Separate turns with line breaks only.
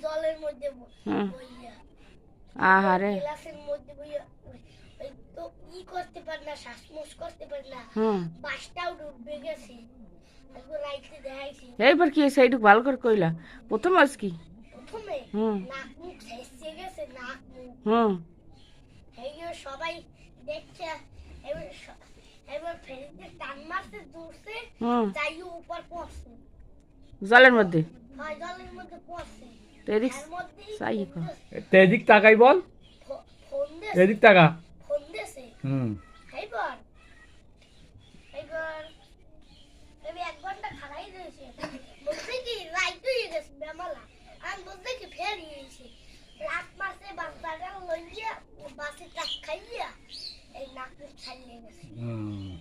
জলের মধ্যে
হুম।
বইয়া
আহারে।
গ্লাসের মধ্যে বইয়া ওই তো ই করতে পারে না, শ্বাসমূস করতে পারে না,
হুম।
বাসটাও ডুবে গেছে। একবার রাইতে দেখাইছি
এইবার কি হয়েছে এইটুকু ভালো করে কইলা প্রথম আজ কি?
প্রথমে
হুম।
নাক মুখ ছেঁচে গেছে, নাক মুখ।
হুম।
এইগুলো সবাই দেখছে। এবার এবার ফেরিতে টান মারতে দূরছে,
হুম।
যাই উপর পড়ছে,
জলের মধ্যে।
হয় জলের মধ্যে পড়ছে।
তো এদিক
এর মধ্যেই
চাই
ফোন
কো।
তো এদিক তাকাই বল,
ফোন
এদিক
দিয়েছে,
তাকা।
ফোন দিয়েছে।
হুম।
এইবার এইবার আমি 1 ঘন্টা খাড়াই রয়েছে, বলছে কি রাইট হয়ে গেছে বেমালা। আমি বলতে কি ফের গিয়েছি রাত মাসে বাচ্চাটা লইয়া বাসে টাক খাইয়া এই নাক মুখ ছাড়িয়ে গেছে।
হুম।